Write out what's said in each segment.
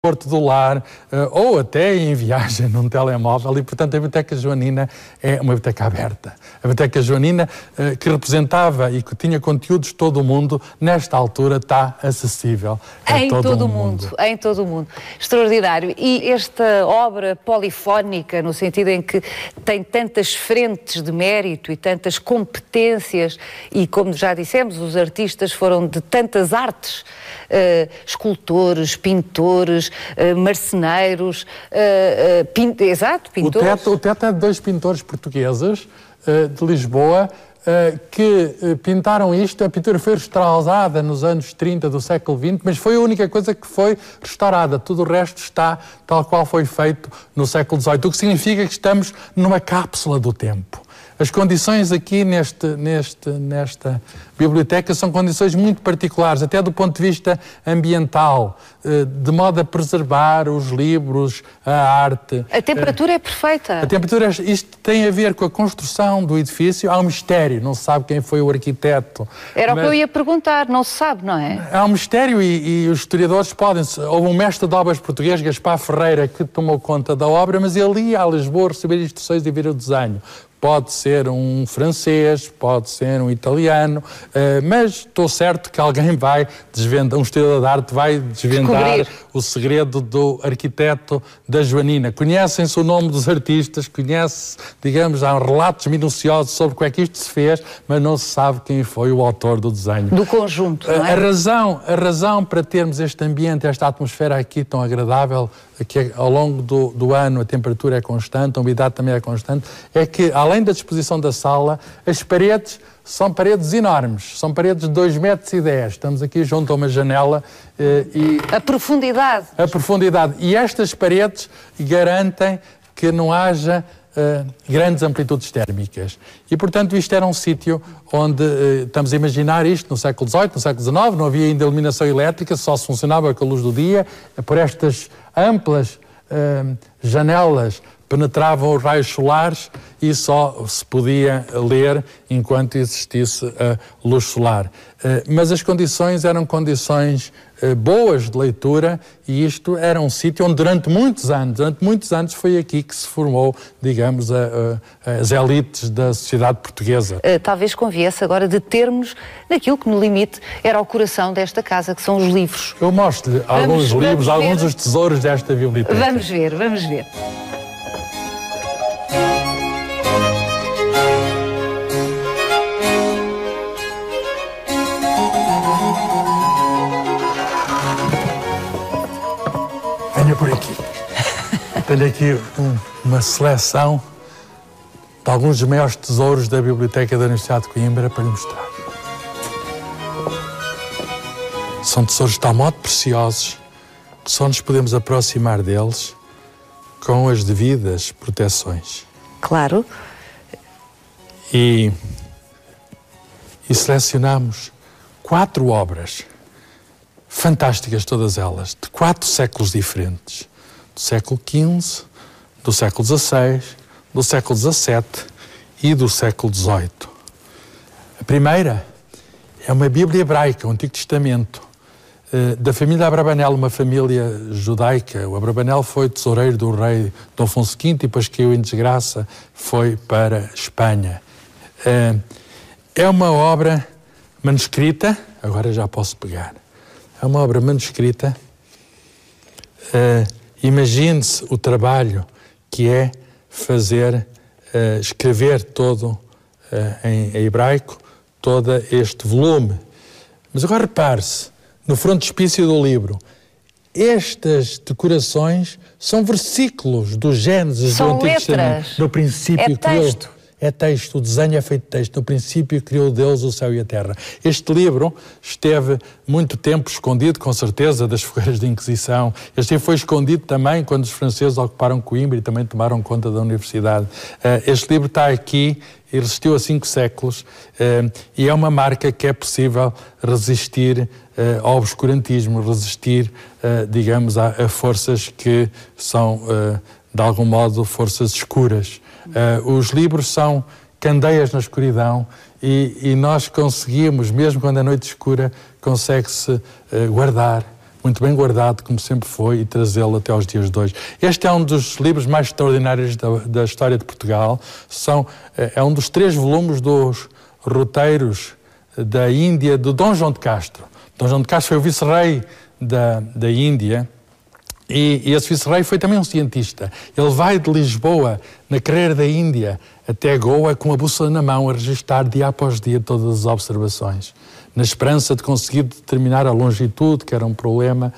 conforto do lar, ou até em viagem num telemóvel, e portanto a Biblioteca Joanina é uma biblioteca aberta. A Biblioteca Joanina, que representava e que tinha conteúdos de todo o mundo, nesta altura está acessível a todo o mundo. Em todo o mundo. Extraordinário. E esta obra polifónica, no sentido em que tem tantas frentes de mérito e tantas competências, e como já dissemos, os artistas foram de tantas artes, escultores, pintores, marceneiros, pintores. O teto é de 2 pintores portugueses de Lisboa, que pintaram isto. A pintura foi restaurada nos anos 30 do século XX, mas foi a única coisa que foi restaurada. Tudo o resto está tal qual foi feito no século XVIII, o que significa que estamos numa cápsula do tempo. As condições aqui nesta biblioteca são condições muito particulares, até do ponto de vista ambiental, de modo a preservar os livros, a arte. A temperatura é perfeita. A temperatura, isto tem a ver com a construção do edifício. Há um mistério, não se sabe quem foi o arquiteto. Era o que eu ia perguntar, não se sabe, não é? Há um mistério e os historiadores podem... Houve um mestre de obras português, Gaspar Ferreira, que tomou conta da obra, mas ele ia a Lisboa receber instruções e ver o desenho. Pode ser um francês, pode ser um italiano, mas estou certo que alguém vai desvendar, um historiador de arte vai desvendar o segredo do arquiteto da Joanina. Conhecem-se o nome dos artistas, conhece, digamos, há relatos minuciosos sobre como é que isto se fez, mas não se sabe quem foi o autor do desenho. Do conjunto, não é? A razão para termos este ambiente, esta atmosfera aqui tão agradável, que ao longo do ano a temperatura é constante, a umidade também é constante, é que, além da disposição da sala, as paredes são paredes enormes, são paredes de 2,10 metros. Estamos aqui junto a uma janela e... A profundidade. A profundidade. E estas paredes garantem que não haja grandes amplitudes térmicas. E, portanto, isto era um sítio onde, estamos a imaginar isto no século XVIII, no século XIX, não havia ainda iluminação elétrica, só se funcionava com a luz do dia, por estas amplas janelas penetravam os raios solares e só se podia ler enquanto existisse a luz solar. Mas as condições eram condições boas de leitura, e isto era um sítio onde durante muitos anos foi aqui que se formou, digamos, as elites da sociedade portuguesa. Talvez conviesse agora determos naquilo que no limite era o coração desta casa, que são os livros. Eu mostro-lhe alguns livros, alguns dos tesouros desta biblioteca. Vamos ver, vamos ver. Venha por aqui. Tenho aqui uma seleção de alguns dos maiores tesouros da Biblioteca da Universidade de Coimbra para lhe mostrar. São tesouros de tal modo preciosos que só nos podemos aproximar deles com as devidas proteções. Claro. E selecionamos 4 obras fantásticas, todas elas, de 4 séculos diferentes. Do século XV, do século XVI, do século XVII e do século XVIII. A primeira é uma Bíblia hebraica, o Antigo Testamento, da família Abravanel, uma família judaica. O Abravanel foi tesoureiro do rei Dom Afonso V e depois caiu em desgraça, foi para a Espanha. É uma obra manuscrita, agora já posso pegar. É uma obra manuscrita. Imagine-se o trabalho que é fazer, escrever todo em hebraico, todo este volume. Mas agora repare-se, no frontispício do livro, estas decorações são versículos do Gênesis, do Antigo Testamento. No princípio, texto. É texto, o desenho é feito de texto. No princípio criou Deus o céu e a terra. Este livro esteve muito tempo escondido, com certeza, das fogueiras da Inquisição. Este livro foi escondido também quando os franceses ocuparam Coimbra e também tomaram conta da universidade. Este livro está aqui e resistiu a 5 séculos e é uma marca que é possível resistir ao obscurantismo, resistir, digamos, a forças que são, de algum modo, forças escuras. Os livros são candeias na escuridão e nós conseguimos, mesmo quando a noite escura, consegue-se guardar muito bem guardado, como sempre foi, e trazê-lo até aos dias de hoje. Este é um dos livros mais extraordinários da história de Portugal. É um dos 3 volumes dos roteiros da Índia, do Dom João de Castro. Dom João de Castro foi o vice-rei da Índia, e esse vice-rei foi também um cientista. Ele vai de Lisboa, na carreira da Índia, até Goa, com a bússola na mão, a registar dia após dia todas as observações, na esperança de conseguir determinar a longitude, que era um problema,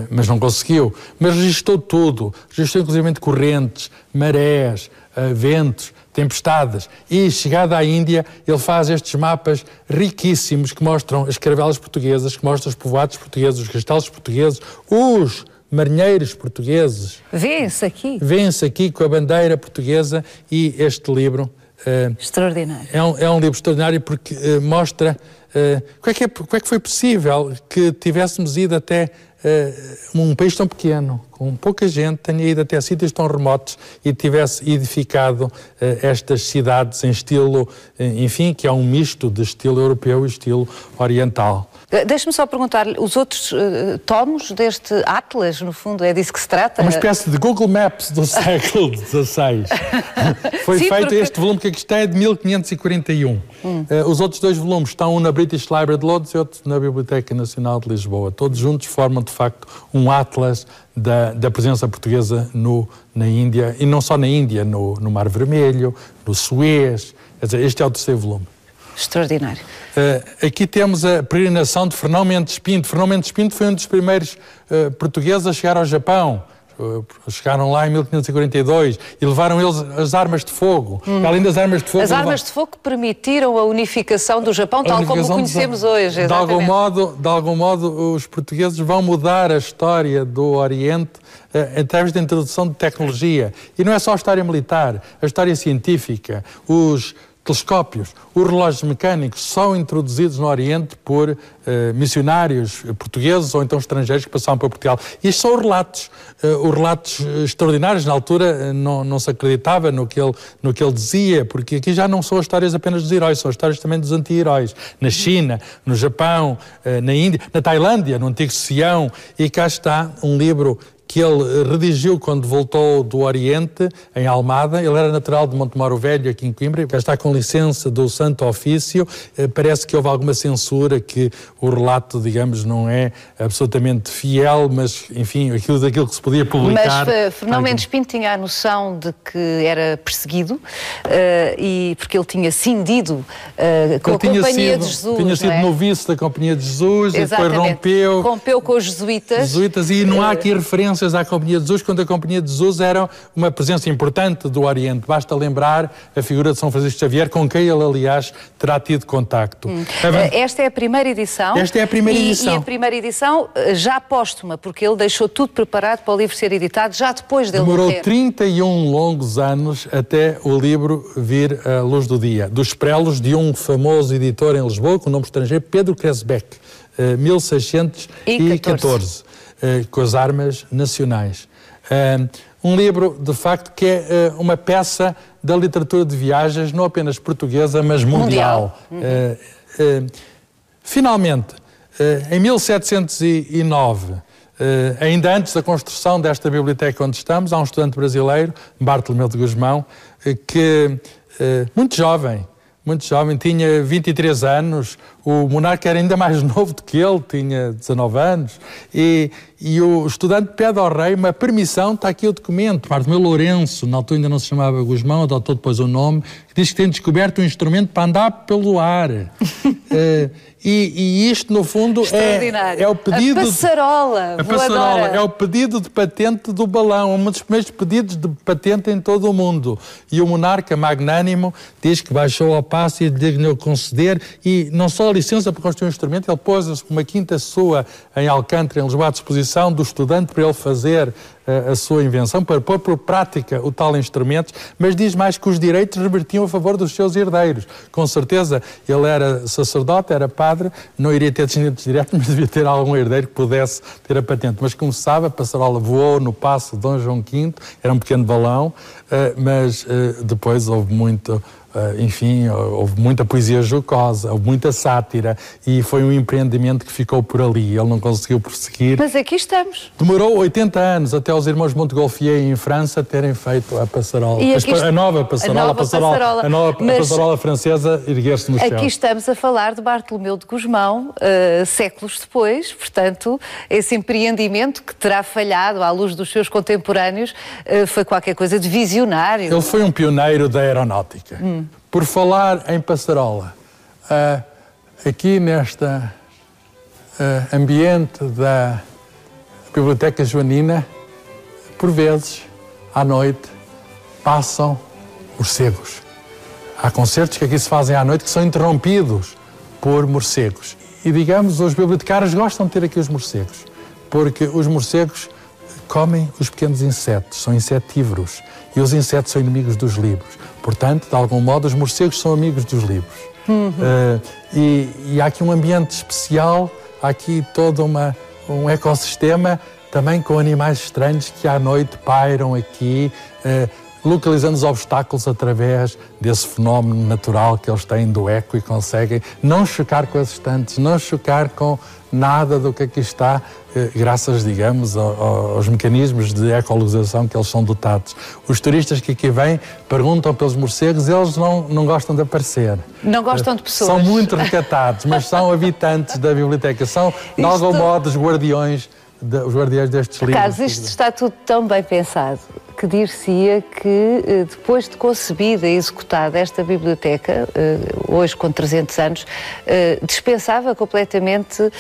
mas não conseguiu. Mas registou tudo, registrou inclusive correntes, marés, ventos, tempestades. E, chegado à Índia, ele faz estes mapas riquíssimos que mostram as caravelas portuguesas, que mostram os povoados portugueses, os castelos portugueses, os marinheiros portugueses. Vêem-se aqui. Vêem-se aqui com a bandeira portuguesa, e este livro... extraordinário. É um livro extraordinário porque mostra como é que foi possível que tivéssemos ido até um país tão pequeno, com pouca gente, tenha ido até sítios tão remotos e tivesse edificado estas cidades em estilo, enfim, que é um misto de estilo europeu e estilo oriental. Deixe-me só perguntar-lhe, os outros tomos deste Atlas, no fundo, é disso que se trata? É uma espécie de Google Maps do século XVI. Foi feito, este volume que aqui está é de 1541. Os outros 2 volumes estão, um na British Library de Londres e outro na Biblioteca Nacional de Lisboa. Todos juntos formam, de facto, um atlas da presença portuguesa na Índia, e não só na Índia, no Mar Vermelho, no Suez. Quer dizer, este é o 3º volume. Extraordinário. Aqui temos a peregrinação de Fernão Mendes Pinto. Fernão Mendes Pinto foi um dos primeiros portugueses a chegar ao Japão. Chegaram lá em 1542 e levaram eles as armas de fogo. Além das armas de fogo... As armas de fogo que permitiram a unificação do Japão, tal como o conhecemos hoje. De algum modo, os portugueses vão mudar a história do Oriente em termos de introdução de tecnologia. E não é só a história militar, a história científica, os telescópios, os relógios mecânicos são introduzidos no Oriente por missionários portugueses ou então estrangeiros que passavam para Portugal. E estes são os relatos extraordinários. Na altura não se acreditava no que ele dizia, porque aqui já não são as histórias apenas dos heróis, são as histórias também dos anti-heróis. Na China, no Japão, na Índia, na Tailândia, no antigo Sião. E cá está um livro que ele redigiu quando voltou do Oriente, em Almada. Ele era natural de Montemoro Velho, aqui em Coimbra. Já está com licença do Santo Ofício. Parece que houve alguma censura, que o relato, digamos, não é absolutamente fiel, mas, enfim, daquilo que se podia publicar. Mas Fernão Mendes Pinto tinha a noção de que era perseguido, e porque ele tinha cindido com a Companhia de Jesus. Tinha sido noviço da Companhia de Jesus. Exatamente. E depois rompeu com os jesuítas. E não há aqui referências à Companhia de Jesus, quando a Companhia de Jesus era uma presença importante do Oriente. Basta lembrar a figura de São Francisco Xavier, com quem ele, aliás, terá tido contacto. Esta é a primeira edição. Esta é a primeira edição. E a primeira edição já póstuma, porque ele deixou tudo preparado para o livro ser editado já depois dele morrer. Demorou 31 longos anos até o livro vir à luz do dia. Dos prelos de um famoso editor em Lisboa, com o nome estrangeiro, Pedro Cresbeck, 1614. Com as armas nacionais. Um livro, de facto, que é uma peça da literatura de viagens, não apenas portuguesa, mas mundial. Finalmente, em 1709, ainda antes da construção desta biblioteca onde estamos, há um estudante brasileiro, Bartolomeu de Gusmão, que, muito jovem, tinha 23 anos, o monarca era ainda mais novo do que ele, tinha 19 anos, e o estudante pede ao rei uma permissão, está aqui o documento, Bartolomeu Lourenço, na altura ainda não se chamava Gusmão, adotou depois o nome, que diz que tem descoberto um instrumento para andar pelo ar. E isto, no fundo, é o pedido... A passarola é o pedido de patente do balão, um dos primeiros pedidos de patente em todo o mundo. E o monarca magnânimo diz que baixou ao passo e lhe dignou conceder, e não só a licença para construir um instrumento, ele pôs uma quinta sua em Alcântara, em Lisboa, à disposição do estudante para ele fazer a sua invenção, para pôr por prática o tal instrumento, mas diz mais que os direitos revertiam a favor dos seus herdeiros. Com certeza, ele era sacerdote, era padre, não iria ter descendentes diretos, mas devia ter algum herdeiro que pudesse ter a patente. Mas como se sabe, a passarola voou no paço de Dom João V, era um pequeno balão, mas depois houve muito enfim, houve muita poesia jocosa, houve muita sátira, e foi um empreendimento que ficou por ali, ele não conseguiu prosseguir. Mas aqui estamos. Demorou 80 anos até os irmãos Montgolfier em França terem feito a passarola, a nova passarola, a passarola francesa erguer-se no céu. Aqui estamos a falar de Bartolomeu de Gusmão, séculos depois, portanto, esse empreendimento que terá falhado à luz dos seus contemporâneos foi qualquer coisa de visionário. Ele foi um pioneiro da aeronáutica. Por falar em passarola, aqui neste ambiente da Biblioteca Joanina, por vezes, à noite, passam morcegos. Há concertos que aqui se fazem à noite que são interrompidos por morcegos. E, digamos, os bibliotecários gostam de ter aqui os morcegos, porque os morcegos comem os pequenos insetos, são insetívoros, e os insetos são inimigos dos livros. Portanto, de algum modo, os morcegos são amigos dos livros. E há aqui um ambiente especial, há aqui todo um ecossistema, também com animais estranhos que à noite pairam aqui, localizando os obstáculos através desse fenómeno natural que eles têm do eco, e conseguem não chocar com as estantes, não chocar com nada do que aqui está, graças, digamos, aos mecanismos de ecolocalização que eles são dotados. Os turistas que aqui vêm perguntam pelos morcegos, eles não gostam de aparecer. Não gostam de pessoas. São muito recatados, mas são habitantes da biblioteca, são, de algum modo, os guardiões destes livros. Carlos, isto está tudo tão bem pensado que dir-se-ia que, depois de concebida e executada esta biblioteca, hoje com 300 anos, dispensava completamente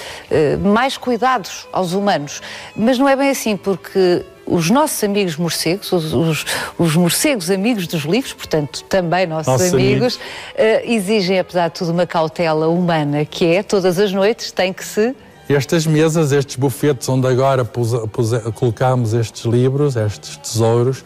mais cuidados aos humanos. Mas não é bem assim, porque os nossos amigos morcegos, os morcegos amigos dos livros, portanto, também nossos amigos, exigem, apesar de tudo, uma cautela humana, que é, todas as noites, tem que se... Estas mesas, estes bufetes onde agora colocamos estes livros, estes tesouros,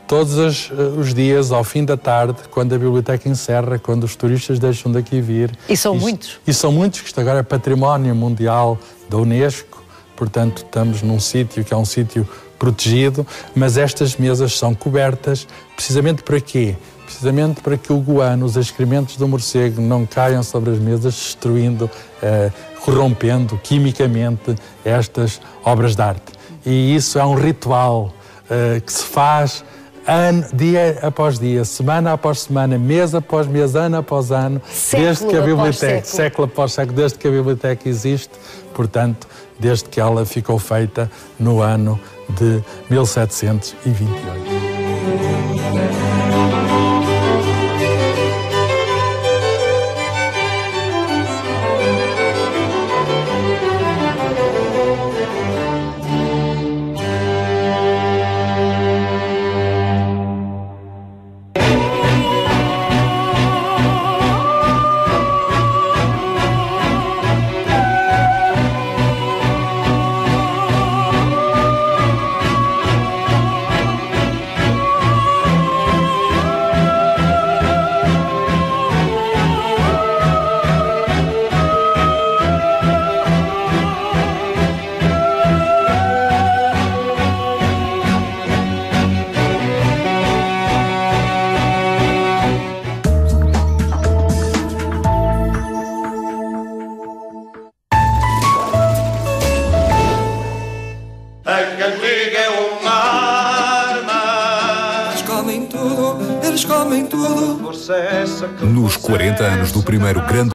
todos os dias, ao fim da tarde, quando a biblioteca encerra, quando os turistas deixam daqui vir... E são muitos. E são muitos, que isto agora é património mundial da Unesco, portanto estamos num sítio que é um sítio protegido, mas estas mesas são cobertas precisamente para quê? Precisamente para que o guano, os excrementos do morcego, não caiam sobre as mesas, destruindo, corrompendo quimicamente estas obras de arte. E isso é um ritual que se faz dia após dia, semana após semana, mês após mês, ano após ano, desde que a biblioteca, século após século, desde que a biblioteca existe, portanto, desde que ela ficou feita no ano de 1728. Nos 40 anos do primeiro grande